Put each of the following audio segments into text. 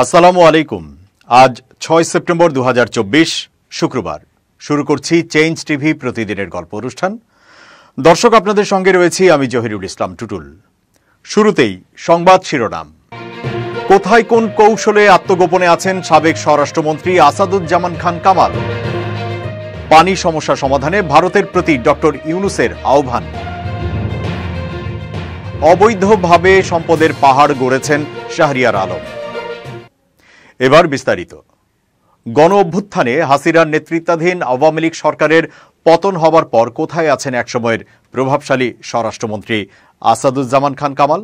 আসসালামু আলাইকুম। আজ 6 সেপ্টেম্বর 2024 শুক্রবার। শুরু করছি চেঞ্জ টিভি প্রতিদিনের গল্প অনুষ্ঠান। দর্শক, আপনাদের সঙ্গে রয়েছি আমি জহিরুল ইসলাম টুটুল। শুরুতেই সংবাদ শিরোনাম। কোথায় কোন কৌশলে আত্মগোপনে আছেন সাবেক স্বরাষ্ট্রমন্ত্রী আসাদুজ্জামান খান কামাল। পানি সমস্যা সমাধানে ভারতের প্রতি ডক্টর ইউনূসের আহ্বান। অবৈধভাবে সম্পদের পাহাড় গড়েছেন শাহরিয়ার আলম। এবার বিস্তারিত। গণ অভ্যুত্থানে হাসিনার নেতৃত্বাধীন আওয়ামী লীগ সরকারের পতন হবার পর কোথায় আছেন একসময়ের প্রভাবশালী স্বরাষ্ট্রমন্ত্রী আসাদুজ্জামান খান কামাল?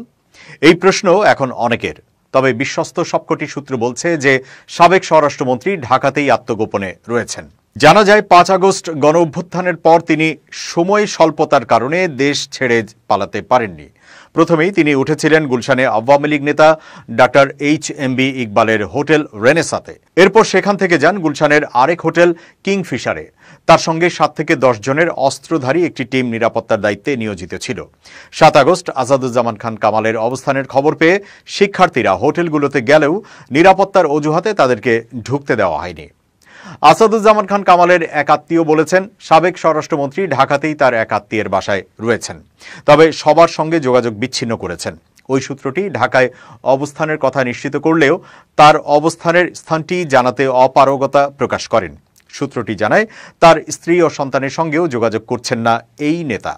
এই প্রশ্ন এখন অনেকের। তবে বিশ্বস্ত সবকটি সূত্র বলছে যে সাবেক স্বরাষ্ট্রমন্ত্রী ঢাকাতেই আত্মগোপনে রয়েছেন। জানা যায় 5 আগস্ট গণ অভ্যুত্থানের পর তিনি সময় স্বল্পতার কারণে দেশ ছেড়ে পালাতে পারেননি। প্রথমেই তিনি উঠেছিলেন গুলশানে আওয়ামী লীগ নেতা ডাক্তার HMB ইকবালের হোটেল রেনেসাতে। এরপর সেখান থেকে যান গুলশানের আরেক হোটেল কিংফিশারে। তার সঙ্গে 7 থেকে 10 জনের অস্ত্রধারী একটি টিম নিরাপত্তার দায়িত্বে নিয়োজিত ছিল। 7 আগস্ট আসাদুজ্জামান খান কামালের অবস্থানের খবর পেয়ে শিক্ষার্থীরা হোটেলগুলোতে গেলেও নিরাপত্তার অজুহাতে তাদেরকে ঢুকতে দেওয়া হয়নি। আসাদুজ্জামান খান কামালের এক আত্মীয় বলেছেন, সাবেক স্বরাষ্ট্রমন্ত্রী ঢাকাতেই তার এক আত্মীয়ের বাসায় রয়েছেন, তবে সবার সঙ্গে যোগাযোগ বিচ্ছিন্ন করেছেন। ওই সূত্রটি ঢাকায় অবস্থানের কথা নিশ্চিত করলেও তার অবস্থানের স্থানটি জানাতে অপারগতা প্রকাশ করেন। সূত্রটি জানায়, তার স্ত্রী ও সন্তানের সঙ্গেও যোগাযোগ করছেন না এই নেতা।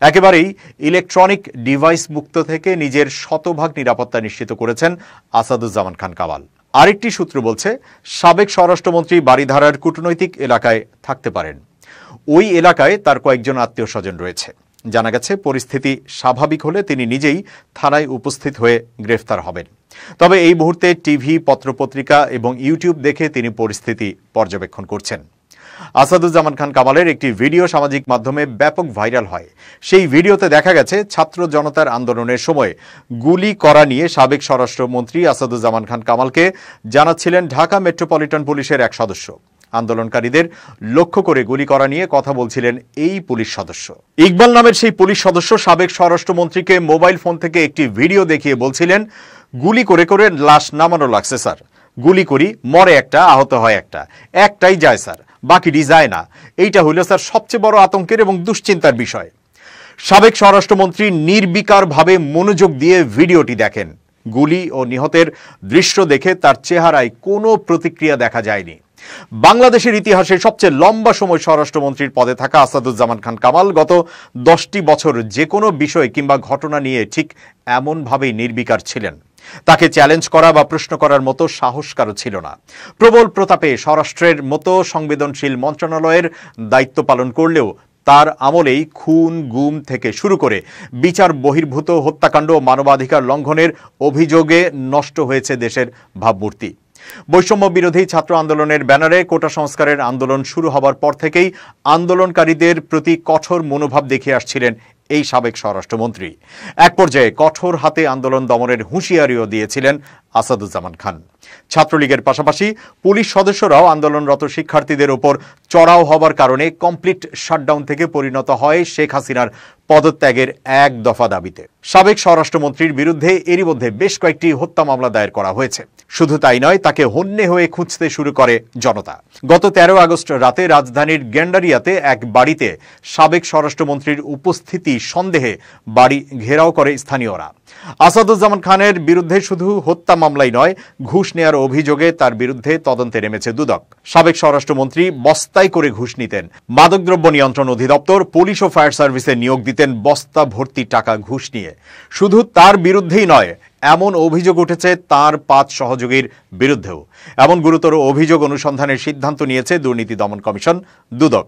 একেবারেই ইলেকট্রনিক ডিভাইস মুক্ত থেকে নিজের শতভাগ নিরাপত্তা নিশ্চিত করেছেন আসাদুজ্জামান খান কামাল। আরেকটি সূত্র বলছে, সাবেক স্বরাষ্ট্রমন্ত্রী বারিধারার কূটনৈতিক এলাকায় থাকতে পারেন। ওই এলাকায় তার কয়েকজন আত্মীয় স্বজন রয়েছে। জানা গেছে, পরিস্থিতি স্বাভাবিক হলে তিনি নিজেই থানায় উপস্থিত হয়ে গ্রেফতার হবেন। তবে এই মুহূর্তে টিভি, পত্রপত্রিকা এবং ইউটিউব দেখে তিনি পরিস্থিতি পর্যবেক্ষণ করছেন। আসাদুজ্জামান খান কামালের একটি ভিডিও সামাজিক মাধ্যমে ব্যাপক ভাইরাল হয়। সেই ভিডিওতে দেখা গেছে, ছাত্র জনতার আন্দোলনের সময় গুলি করা নিয়ে সাবেক স্বরাষ্ট্রমন্ত্রী আসাদুজ্জামান খান কামালকে জানাচ্ছিলেন ঢাকা মেট্রোপলিটন পুলিশের এক সদস্য। আন্দোলনকারীদের লক্ষ্য করে গুলি করা নিয়ে কথা বলছিলেন এই পুলিশ সদস্য। ইকবাল নামের সেই পুলিশ সদস্য সাবেক স্বরাষ্ট্রমন্ত্রীকে মোবাইল ফোন থেকে একটি ভিডিও দেখিয়ে বলছিলেন, গুলি করে করে লাশ নামানো লাগছে স্যার। গুলি করি, মরে একটা, আহত হয় একটা, একটাই যায় স্যার, বাকিটি যায় না। এইটা হইল স্যার সবচেয়ে বড় আতঙ্কের এবং দুশ্চিন্তার বিষয়। সাবেক স্বরাষ্ট্রমন্ত্রী নির্বিকারভাবে মনোযোগ দিয়ে ভিডিওটি দেখেন। গুলি ও নিহতের দৃশ্য দেখে তার চেহারায় কোনো প্রতিক্রিয়া দেখা যায়নি। বাংলাদেশের ইতিহাসে সবচেয়ে লম্বা সময় স্বরাষ্ট্রমন্ত্রীর পদে থাকা আসাদুজ্জামান খান কামাল গত 10টি বছর যে কোনো বিষয় কিংবা ঘটনা নিয়ে ঠিক এমনভাবেই নির্বিকার ছিলেন। তাকে চ্যালেঞ্জ করা বা প্রশ্ন করার মতো সাহস কারো ছিল না। প্রবল প্রতাপে স্বরাষ্ট্রের মতো সংবেদনশীল মন্ত্রণালয়ের দায়িত্ব পালন করলেও তার আমলেই খুন, গুম থেকে শুরু করে বিচার বহির্ভূত হত্যাকাণ্ড ও মানবাধিকার লঙ্ঘনের অভিযোগে নষ্ট হয়েছে দেশের ভাবমূর্তি। বৈষম্য বিরোধী ছাত্র আন্দোলনের ব্যানারে কোটা সংস্কারের আন্দোলন শুরু হবার পর থেকেই আন্দোলনকারীদের প্রতি কঠোর মনোভাব দেখিয়ে আসছিলেন এই সাবেক স্বরাষ্ট্রমন্ত্রী। এক পর্যায়ে কঠোর হাতে আন্দোলন দমনের হুঁশিয়ারিও দিয়েছিলেন আসাদুজ্জামান খান। ছাত্রলীগের পাশাপাশি পুলিশ সদস্যরাও আন্দোলনরত শিক্ষার্থীদের ওপর চড়াও হবার কারণে কমপ্লিট শাটডাউন থেকে পরিণত হয় শেখ হাসিনার পদত্যাগের এক দফা দাবিতে। সাবেক স্বরাষ্ট্রমন্ত্রীর বিরুদ্ধে এরই মধ্যে বেশ কয়েকটি হত্যা মামলা দায়ের করা হয়েছে। শুধু তাই নয়, তাকে হন্যে হয়ে খুঁজতে শুরু করে জনতা। গত 13 আগস্ট রাতে রাজধানীর গেন্ডারিয়াতে এক বাড়িতে সাবেক স্বরাষ্ট্রমন্ত্রীর উপস্থিতি সন্দেহে বাড়ি ঘেরাও করে স্থানীয়রা। আসাদুজ্জামান খানের বিরুদ্ধে শুধু হত্যা মামলাই নয়, ঘুষ নেয়ার অভিযোগে তার বিরুদ্ধে তদন্তে নেমেছে দুদক। সাবেক স্বরাষ্ট্রমন্ত্রী বস্তায় করে ঘুষ নিতেন। মাদকদ্রব্য নিয়ন্ত্রণ অধিদপ্তর, পুলিশ ও ফায়ার সার্ভিসে নিয়োগ দিতেন বস্তা ভর্তি টাকা ঘুষ নিয়ে। শুধু তার বিরুদ্ধেই নয়, এমন অভিযোগ উঠেছে তার 5 সহযোগীর বিরুদ্ধেও। এমন গুরুতর অভিযোগ অনুসন্ধানের সিদ্ধান্ত নিয়েছে দুর্নীতি দমন কমিশন, দুদক।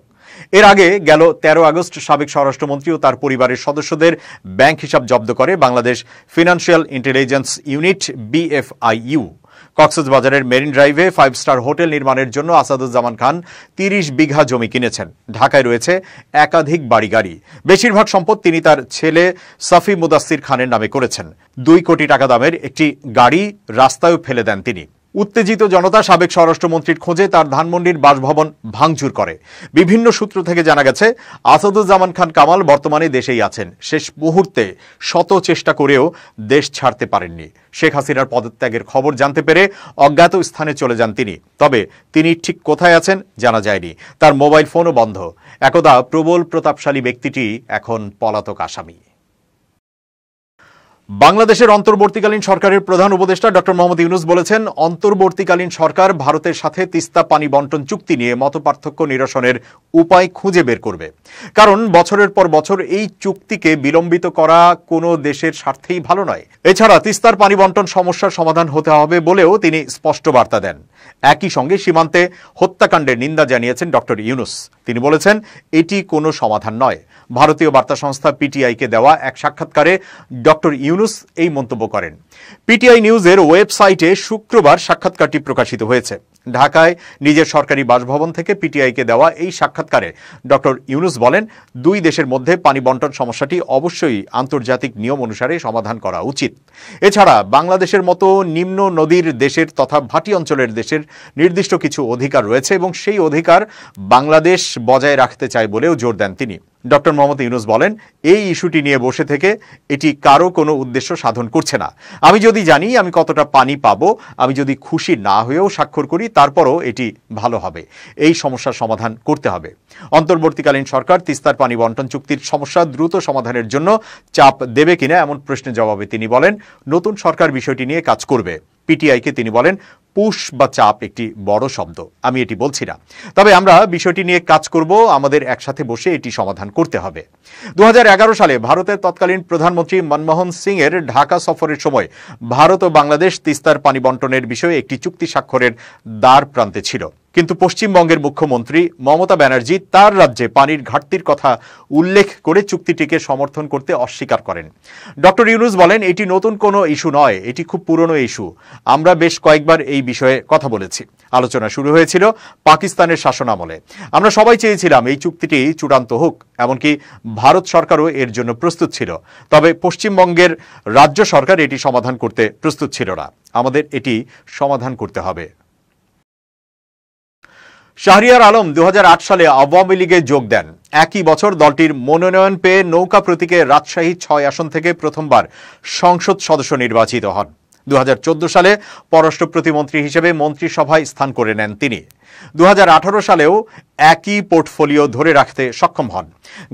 এর আগে গেল 13 আগস্ট সাবেক স্বরাষ্ট্রমন্ত্রী ও তার পরিবারের সদস্যদের ব্যাংক হিসাব জব্দ করে Bangladesh financial intelligence unit BFIU। কক্সবাজারের মেরিন ড্রাইভে 5 স্টার হোটেল নির্মাণের জন্য আসাদুজ্জামান খান 30 বিঘা জমি কিনেছেন। ঢাকায় রয়েছে একাধিক বাড়ি গাড়ি। বেশিরভাগ সম্পদ তিনি তার ছেলে সাফি মুদাসসির খানের নামে করেছেন। 2 কোটি টাকা দামের একটি গাড়ি রাস্তায়ও ফেলে দেন তিনি। উত্তেজিত জনতা সাবেক স্বরাষ্ট্রমন্ত্রীর খোঁজে তার ধানমন্ডির বাসভবন ভাঙচুর করে। বিভিন্ন সূত্র থেকে জানা গেছে, আসাদুজ্জামান খান কামাল বর্তমানে দেশেই আছেন। শেষ মুহূর্তে শত চেষ্টা করেও দেশ ছাড়তে পারেননি। শেখ হাসিনার পদত্যাগের খবর জানতে পেরে অজ্ঞাত স্থানে চলে যান তিনি। তবে তিনি ঠিক কোথায় আছেন জানা যায়নি। তার মোবাইল ফোনও বন্ধ। একদা প্রবল প্রতাপশালী ব্যক্তিটি এখন পলাতক আসামি। বাংলাদেশের অন্তর্বর্তীকালীন সরকারের প্রধান উপদেষ্টা ডক্টর মোহাম্মদ ইউনূস বলেছেন, অন্তর্বর্তীকালীন সরকার ভারতের সাথে তিস্তা পানি বন্টন চুক্তি নিয়ে মতপার্থক্য নিরসনের উপায় খুঁজে বের করবে। কারণ বছরের পর বছর এই চুক্তিকে বিলম্বিত করা কোনো দেশের স্বার্থেই ভালো নয়। এছাড়া তিস্তার পানি বন্টন সমস্যার সমাধান হতে হবে বলেও তিনি স্পষ্ট বার্তা দেন। একই সঙ্গে সীমান্তে হত্যাকাণ্ডের নিন্দা জানিয়েছেন ডক্টর ইউনূস। তিনি বলেছেন, এটি কোনো সমাধান নয়। ভারতীয় বার্তা সংস্থা পিটিআইকে দেওয়া এক সাক্ষাৎকারে ডক্টর ইউনূস এই মন্তব্য করেন। পিটিআই নিউজের ওয়েবসাইটে শুক্রবার সাক্ষাৎকারটি প্রকাশিত হয়েছে। ঢাকায় নিজের সরকারি বাসভবন থেকে পিটিআইকে দেওয়া এই সাক্ষাৎকারে ডক্টর ইউনূস বলেন, দুই দেশের মধ্যে পানি বন্টন সমস্যাটি অবশ্যই আন্তর্জাতিক নিয়ম অনুসারে সমাধান করা উচিত। এছাড়া বাংলাদেশের মতো নিম্ন নদীর দেশের তথা ভাটি অঞ্চলের দেশের নির্দিষ্ট কিছু অধিকার রয়েছে এবং সেই অধিকার বাংলাদেশ বজায় রাখতে চায় বলেও জোর দেন তিনি। ডক্টর মোহাম্মদ ইউনূস বলেন, এই ইস্যুটি নিয়ে বসে থেকে এটি কারো কোনো উদ্দেশ্য সাধন করছে না। আমি যদি জানি আমি কতটা পানি পাবো, আমি যদি খুশি না হয়েও স্বাক্ষর করি, তারপরও এটি ভালো হবে। এই সমস্যার সমাধান করতে হবে। অন্তর্বর্তীকালীন সরকার তিস্তার পানি বন্টন চুক্তির সমস্যা দ্রুত সমাধানের জন্য চাপ দেবে কিনা এমন প্রশ্নের জবাবে তিনি বলেন, নতুন সরকার বিষয়টি নিয়ে কাজ করবে। পিটিআইকে তিনি বলেন, পুশ বা চাপ একটি বড় শব্দ, আমি এটি বলছি না। তবে আমরা বিষয়টি নিয়ে কাজ করব, আমাদের একসাথে বসে এটি সমাধান করতে হবে। 2011 সালে ভারতের তৎকালীন প্রধানমন্ত্রী মনমোহন সিং এর ঢাকা সফরের সময় ভারত ও বাংলাদেশ তিস্তার পানি বন্টনের বিষয়ে একটি চুক্তি স্বাক্ষরের দ্বার প্রান্তে ছিল। কিন্তু পশ্চিমবঙ্গের মুখ্যমন্ত্রী মমতা ব্যানার্জি তার রাজ্যে পানির ঘাটতির কথা উল্লেখ করে চুক্তিটিকে সমর্থন করতে অস্বীকার করেন। ডক্টর ইউনূস বলেন, এটি নতুন কোনো ইস্যু নয়, এটি খুব পুরনো ইস্যু। আমরা বেশ কয়েকবার এই বিষয়ে কথা বলেছি। আলোচনা শুরু হয়েছিল পাকিস্তানের শাসনামলে। আমরা সবাই চেয়েছিলাম এই চুক্তিটি চূড়ান্ত হোক, এমনকি ভারত সরকারও এর জন্য প্রস্তুত ছিল। তবে পশ্চিমবঙ্গের রাজ্য সরকার এটি সমাধান করতে প্রস্তুত ছিল না। আমাদের এটি সমাধান করতে হবে। শাহরিয়ার আলম 2008 সালে আওয়ামী লীগে যোগ দেন। একই বছর দলটির মনোনয়ন পেয়ে নৌকা প্রতীকে রাজশাহী 6 আসন থেকে প্রথমবার সংসদ সদস্য নির্বাচিত হন। 2014 সালে পররাষ্ট্র প্রতিমন্ত্রী হিসেবে মন্ত্রিসভায় স্থান করে নেন তিনি। 2018 সালেও একই পোর্টফোলিও ধরে রাখতে সক্ষম হন।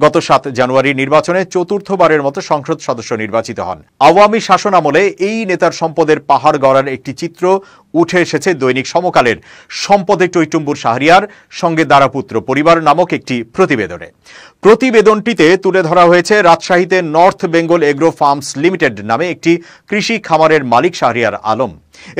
গত 7 জানুয়ারি নির্বাচনে চতুর্থবারের মতো সংসদ সদস্য নির্বাচিত হন। আওয়ামী শাসন আমলে এই নেতার সম্পদের পাহাড় গড়ার একটি চিত্র উঠে এসেছে দৈনিক সমকালের সম্পদে টইটুম্বুর শাহরিয়ার সঙ্গে দারাপুত্র পরিবার নামক একটি প্রতিবেদনে। প্রতিবেদনটিতে তুলে ধরা হয়েছে রাজশাহীতে North Bengal agro farms limited নামে একটি কৃষি খামারের মালিক শাহরিয়ার আলম।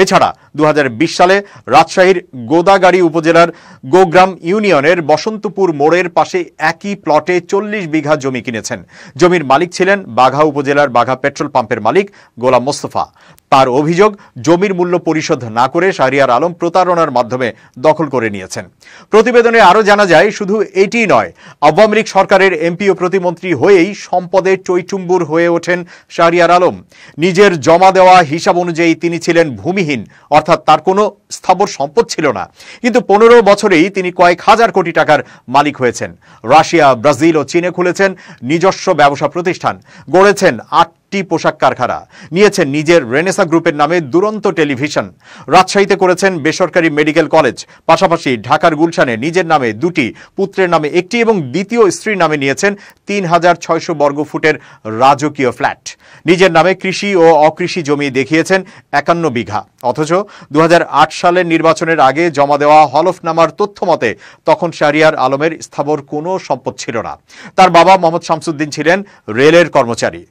এছাড়া 2020 সালে রাজশাহীর গোদাগাড়ী উপজেলার গোগ্রাম ইউনিয়নের বসন্তপুর মোড়ের পাশে একই প্লটে 40 বিঘা জমি কিনেছেন। জমির মালিক ছিলেন বাঘা উপজেলার বাঘা পেট্রোল পাম্পের মালিক গোলাম মোস্তফা। তার অভিযোগ, জমির মূল্য পরিশোধ না করে শাহরিয়ার আলম প্রতারণার মাধ্যমে দখল করে নিয়েছেন। প্রতিবেদনে আরও জানা যায়, শুধু এটিই নয়, আওয়ামী লীগ সরকারের এমপি ও প্রতিমন্ত্রী হয়েই সম্পদে টইটুম্বুর হয়ে ওঠেন শাহরিয়ার আলম। নিজের জমা দেওয়া হিসাব অনুযায়ী তিনি ছিলেন ভূমিহীন, অর্থাৎ তার কোনো স্থাবর সম্পদ ছিল না। কিন্তু 15 বছরেই তিনি কয়েক হাজার কোটি টাকার মালিক হয়েছেন। রাশিয়া, ব্রাজিল ও চীনে খুলেছেন নিজস্ব ব্যবসা প্রতিষ্ঠান, গড়েছেন 8টি পোশাক কারখানা, নিয়েছেন নিজের রেনেসা গ্রুপের নামে দুরন্ত টেলিভিশন, রাজশাহীতে করেছেন বেসরকারি মেডিকেল কলেজ, পাশাপাশি ঢাকার গুলশানে নিজের নামে 2টি, পুত্রের নামে 1টি এবং দ্বিতীয় স্ত্রীর নামে নিয়েছেন 3600 বর্গফুটের রাজকীয় ফ্ল্যাট। নিজের নামে কৃষি ও অকৃষি জমি দেখিয়েছেন 51 বিঘা। অথচ 2008 সালের নির্বাচনের আগে জমা দেওয়া হলফনামার তথ্য মতে তখন শাহরিয়ার আলমের স্থাবর কোনো সম্পদ ছিল না। তার বাবা মোহাম্মদ শামসুদ্দিন ছিলেন রেলের কর্মচারী।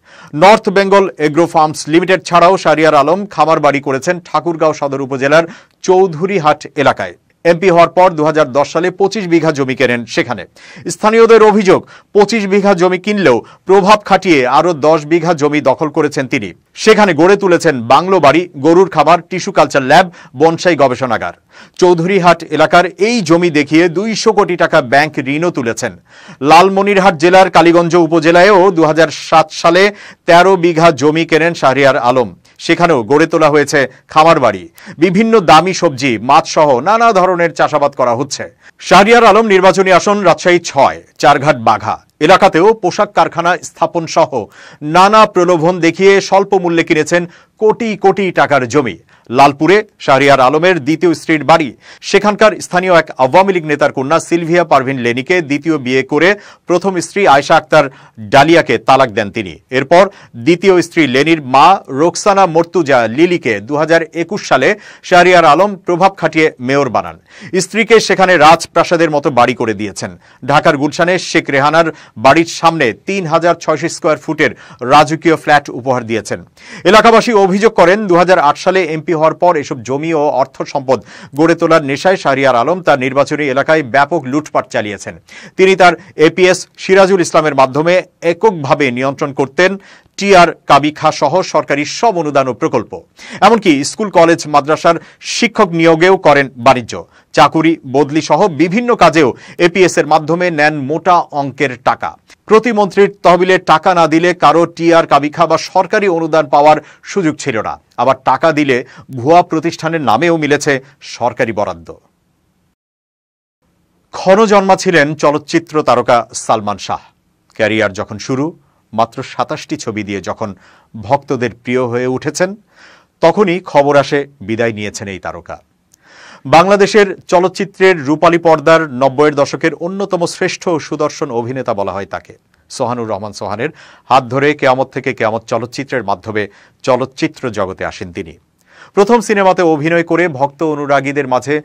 North Bengal agro farms limited ছাড়াও শাহরিয়ার আলম খামার বাড়ি করেছেন ঠাকুরগাঁও সদর উপজেলার চৌধুরীহাট এলাকায়। এমপি হওয়ার পর 2010 সালে 25 বিঘা জমি কেনেন সেখানে। স্থানীয়দের অভিযোগ, 25 বিঘা জমি কিনলেও প্রভাব খাটিয়ে আরও 10 বিঘা জমি দখল করেছেন তিনি। সেখানে গড়ে তুলেছেন বাংলো বাড়ি, গরুর খামার, টিস্যু কালচার ল্যাব, বনসাই গবেষণাগার। চৌধুরীহাট এলাকার এই জমি দেখিয়ে 200 কোটি টাকা ব্যাংক ঋণও তুলেছেন। লালমনিরহাট জেলার কালীগঞ্জ উপজেলায়ও 2007 সালে 13 বিঘা জমি কেনেন শাহরিয়ার আলম। সেখানেও গড়ে তোলা হয়েছে খামার বাড়ি, বিভিন্ন দামি সবজি, মাছ সহ নানা ধরনের চাষাবাদ করা হচ্ছে। শাহরিয়ার আলম নির্বাচনী আসন রাজশাহী ৬, চারঘাট বাঘা এলাকাতেও পোশাক কারখানা স্থাপন সহ নানা প্রলোভন দেখিয়ে স্বল্প মূল্যে কিনেছেন কোটি কোটি টাকার জমি। লালপুরে শাহরিয়ার আলমের দ্বিতীয় স্ত্রীর বাড়ি, সেখানকার স্থানীয় এক আওয়ামী লীগ নেতার কন্যা সিলভিয়া পারভিন লেনিকে দ্বিতীয় বিয়ে করে প্রথম স্ত্রী আয়েশা আক্তার ডালিয়াকে তালাক দেন তিনি। এরপর দ্বিতীয় স্ত্রী লেনির মা রোকসানা মর্তুজা লিলিকে ২০২১ সালে শাহরিয়ার আলম প্রভাব খাটিয়ে মেয়র বানান। স্ত্রীকে সেখানে রাজপ্রাসাদের মতো বাড়ি করে দিয়েছেন। ঢাকার গুলশানে শেখ রেহানার বাড়ির সামনে ৩,৬০০ স্কোয়ার ফুটের রাজকীয় ফ্ল্যাট উপহার দিয়েছেন। এলাকাবাসী অভিযোগ করেন ২০০৮ সালে এমপি হওয়ার পর এসব জমি ও অর্থ সম্পদ গড়ে তোলার নেশায় শাহরিয়ার আলম তার নির্বাচনী এলাকায় ব্যাপক লুটপাট চালিয়েছেন। তিনি তার এপিএস সিরাজুল ইসলামের মাধ্যমে এককভাবে নিয়ন্ত্রণ করতেন টিআর কাবিখা সহ সরকারি সব অনুদান ও প্রকল্প। এমনকি স্কুল, কলেজ, মাদ্রাসার শিক্ষক নিয়োগেও করেন বাণিজ্য, চাকুরি, বদলি সহ বিভিন্ন কাজেও এপিএস এর মাধ্যমে নেন মোটা অঙ্কের টাকা। প্রতিমন্ত্রীর তহবিলে টাকা না দিলে কারো টিআর কাবিখা বা সরকারি অনুদান পাওয়ার সুযোগ ছিল না। আবার টাকা দিলে ভুয়া প্রতিষ্ঠানের নামেও মিলেছে সরকারি বরাদ্দ। ক্ষণজন্মা ছিলেন চলচ্চিত্র তারকা সালমান শাহ। ক্যারিয়ার যখন শুরু, মাত্র ২৭টি ছবি দিয়ে যখন ভক্তদের প্রিয় হয়ে উঠেছেন, তখনই খবর আসে বিদায় নিয়েছেন এই তারকা। বাংলাদেশের চলচ্চিত্রের রূপালী পর্দার ৯০-এর দশকের অন্যতম শ্রেষ্ঠ সুদর্শন অভিনেতা বলা হয় তাকে। সোহানুর রহমান সোহানের হাত ধরে কেয়ামত থেকে কেয়ামত চলচ্চিত্রের মাধ্যমে চলচ্চিত্র জগতে আসেন তিনি। প্রথম সিনেমাতে অভিনয় করে ভক্ত অনুরাগীদের মাঝে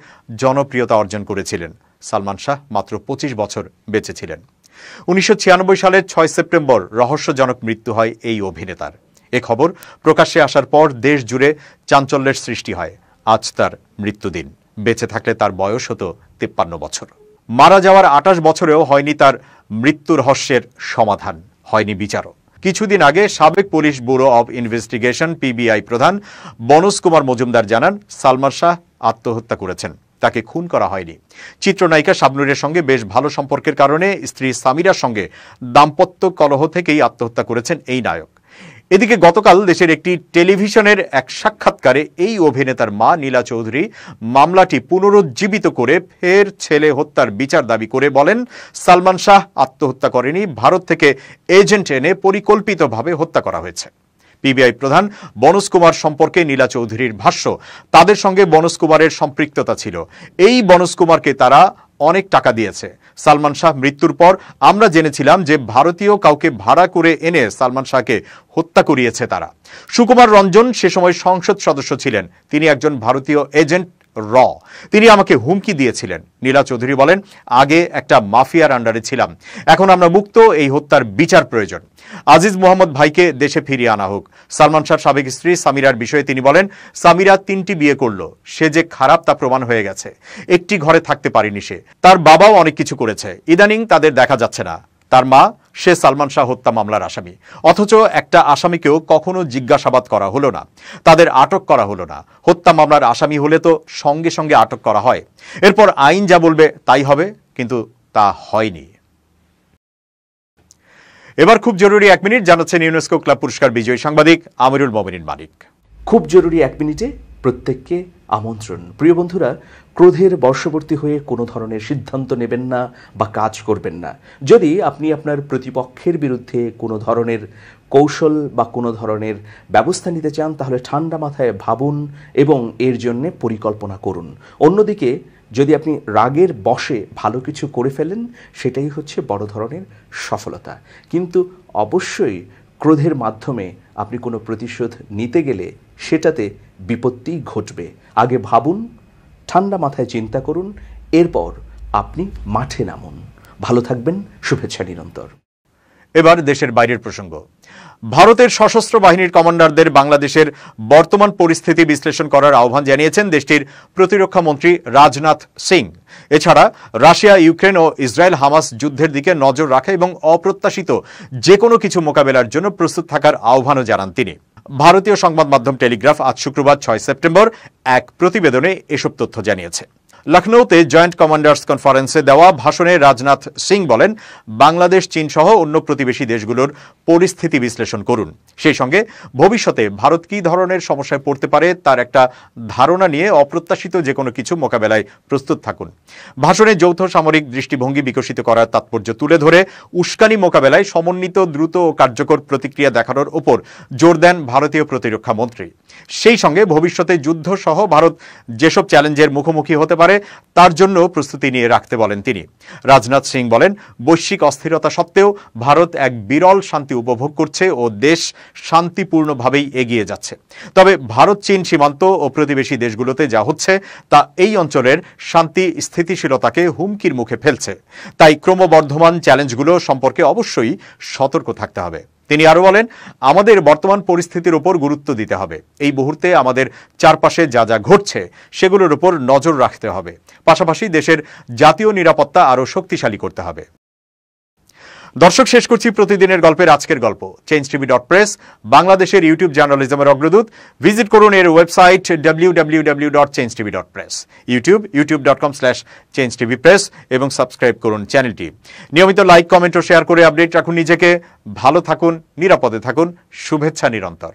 জনপ্রিয়তা অর্জন করেছিলেন। সালমান শাহ মাত্র ২৫ বছর বেঁচে ছিলেন। ১৯৯৬ সালের ৬ সেপ্টেম্বর রহস্যজনক মৃত্যু হয় এই অভিনেতার। এ খবর প্রকাশ্যে আসার পর দেশ জুড়ে চাঞ্চল্যের সৃষ্টি হয়। আজ তার মৃত্যুদিন। বেঁচে থাকলে তার বয়স হতো ৫৩ বছর। মারা যাওয়ার ২৮ বছরেও হয়নি তার মৃত্যু রহস্যের সমাধান, হয়নি বিচারও। কিছুদিন আগে সাবেক police bureau of investigation PBI প্রধান বনজ কুমার মজুমদার জানান, সালমান শাহ আত্মহত্যা করেছেন, তাকে খুন করা হয়নি। চিত্রনায়িকা শাবনূরের সঙ্গে বেশ ভালো সম্পর্কের কারণে স্ত্রী সামিরার সঙ্গে দাম্পত্য কলহ থেকেই আত্মহত্যা করেছেন এই নায়ক। এদিকে গতকাল দেশের একটি টেলিভিশনের এক সাক্ষাৎকারে এই অভিনেতার মা নীলা চৌধুরী মামলাটি পুনরুজ্জীবিত করে ফের ছেলে হত্যার বিচার দাবি করে বলেন, সালমান শাহ আত্মহত্যা করেনি, ভারত থেকে এজেন্ট এনে পরিকল্পিতভাবে হত্যা করা হয়েছে। পিবিআই প্রধান বনজ কুমার সম্পর্কে নীলা চৌধুরীর ভাষ্য, তাদের সঙ্গে বনজ কুমারের সম্পৃক্ততা ছিল। এই বনজ কুমারকে তারা অনেক টাকা দিয়েছে। সালমান শাহ মৃত্যুর পর আমরা জেনেছিলাম যে ভারতীয় কাউকে ভাড়া করে এনে সালমান শাহকে হত্যা করিয়েছে তারা। সুকুমার রঞ্জন সে সময় সংসদ সদস্য ছিলেন, তিনি একজন ভারতীয় এজেন্ট তিনি আমাকে হুমকি দিয়েছিলেন। নীলা চৌধুরী বলেন, আগে একটা মাফিয়ার আন্ডারে ছিলাম, এখন আমরা মুক্ত, এই হত্যার বিচার প্রয়োজন। আজিজ মোহাম্মদ ভাইকে দেশে ফিরিয়ে আনা হোক। সালমান শাহর সাবেক স্ত্রী সামিরার বিষয়ে তিনি বলেন, সামিরা ৩টি বিয়ে করলো, সে যে খারাপ তা প্রমাণ হয়ে গেছে। একটি ঘরে থাকতে পারেনি সে, তার বাবাও অনেক কিছু করেছে, ইদানিং তাদের দেখা যাচ্ছে না। তার মা, সে সালমান শাহ হত্যা মামলার আসামি, অথচ একটা আসামিকেও কখনো জিজ্ঞাসাবাদ করা হলো না, তাদের আটক করা হলো না। হত্যা মামলার আসামি হলে তো সঙ্গে সঙ্গে আটক করা হয়, এরপর আইন যা বলবে তাই হবে, কিন্তু তা হয়নি। এবার খুব জরুরি ১ মিনিট জানাচ্ছেন ইউনেস্কো ক্লাব পুরস্কার বিজয়ী সাংবাদিক আমিরুল মোমিনিন মানিক। খুব জরুরি ১ মিনিটে প্রত্যেককে আমন্ত্রণ। প্রিয় বন্ধুরা, ক্রোধের বশবর্তী হয়ে কোনো ধরনের সিদ্ধান্ত নেবেন না বা কাজ করবেন না। যদি আপনি আপনার প্রতিপক্ষের বিরুদ্ধে কোনো ধরনের কৌশল বা কোনো ধরনের ব্যবস্থা নিতে চান, তাহলে ঠান্ডা মাথায় ভাবুন এবং এর জন্য পরিকল্পনা করুন। অন্যদিকে যদি আপনি রাগের বশে ভালো কিছু করে ফেলেন, সেটাই হচ্ছে বড় ধরনের সফলতা। কিন্তু অবশ্যই ক্রোধের মাধ্যমে আপনি কোনো প্রতিশোধ নিতে গেলে সেটাতে বিপত্তি ঘটবে। আগে ভাবুন, ঠান্ডা মাথায় চিন্তা করুন, এরপর আপনি মাঠে নামুন। ভালো থাকবেন, শুভেচ্ছা নিরন্তর। এবার দেশের বাইরের প্রসঙ্গ। ভারতের সশস্ত্র বাহিনীর কমান্ডারদের বাংলাদেশের বর্তমান পরিস্থিতি বিশ্লেষণ করার আহ্বান জানিয়েছেন দেশটির প্রতিরক্ষা মন্ত্রী রাজনাথ সিং। এছাড়া রাশিয়া, ইউক্রেন ও ইসরায়েল হামাস যুদ্ধের দিকে নজর রাখা এবং অপ্রত্যাশিত যে কোনো কিছু মোকাবেলার জন্য প্রস্তুত থাকার আহ্বানও জানান তিনি। ভারতীয় সংবাদ মাধ্যম টেলিগ্রাফ আজ শুক্রবার ৬ সেপ্টেম্বর এক প্রতিবেদনে এসব তথ্য জানিয়েছে। লখনৌতে জয়েন্ট কমান্ডার্স কনফারেন্সে দেওয়া ভাষণে রাজনাথ সিং বলেন, বাংলাদেশ, চীন সহ অন্য প্রতিবেশী দেশগুলোর পরিস্থিতি বিশ্লেষণ করুন। সেই সঙ্গে ভবিষ্যতে ভারত কী ধরনের সমস্যায় পড়তে পারে তার একটা ধারণা নিয়ে অপ্রত্যাশিত যে কোনো কিছু মোকাবেলায় প্রস্তুত থাকুন। ভাষণে যৌথ সামরিক দৃষ্টিভঙ্গি বিকশিত করার তাৎপর্য তুলে ধরে উস্কানি মোকাবেলায় সমন্বিত, দ্রুত ও কার্যকর প্রতিক্রিয়া দেখানোর উপর জোর দেন ভারতীয় প্রতিরক্ষা মন্ত্রী। সেই সঙ্গে ভবিষ্যতে যুদ্ধ সহ ভারত যেসব চ্যালেঞ্জের মুখোমুখি হতে পারে তার জন্য প্রস্তুতি নিয়ে রাখতে বলেন তিনি। রাজনাথ সিং বলেন, বৈশ্বিক অস্থিরতা সত্ত্বেও ভারত এক বিরল শান্তি উপভোগ করছে ও দেশ শান্তিপূর্ণভাবেই এগিয়ে যাচ্ছে। তবে ভারত চীন সীমান্ত ও প্রতিবেশী দেশগুলোতে যা হচ্ছে তা এই অঞ্চলের শান্তি স্থিতিশীলতাকে হুমকির মুখে ফেলছে। তাই ক্রমবর্ধমান চ্যালেঞ্জগুলো সম্পর্কে অবশ্যই সতর্ক থাকতে হবে। তিনি আরো বলেন, আমাদের বর্তমান পরিস্থিতির উপর গুরুত্ব দিতে হবে। এই মুহূর্তে আমাদের চারপাশে যা যা ঘটছে সেগুলোর উপর নজর রাখতে হবে। পাশাপাশি দেশের জাতীয় নিরাপত্তা আরো শক্তিশালী করতে হবে। দর্শক, শেষ করছি প্রতিদিনের গল্পের আজকের গল্প। changetv.press বাংলাদেশের ইউটিউব জার্নালিজমের অগ্রদূত। ভিজিট করুন এর ওয়েবসাইট www.changetv.press, ইউটিউব youtube.com/changetvpress এবং সাবস্ক্রাইব করুন চ্যানেলটি। নিয়মিত লাইক, কমেন্ট ও শেয়ার করে আপডেট রাখুন নিজেকে। ভালো থাকুন, নিরাপদে থাকুন। শুভেচ্ছা নিরন্তর।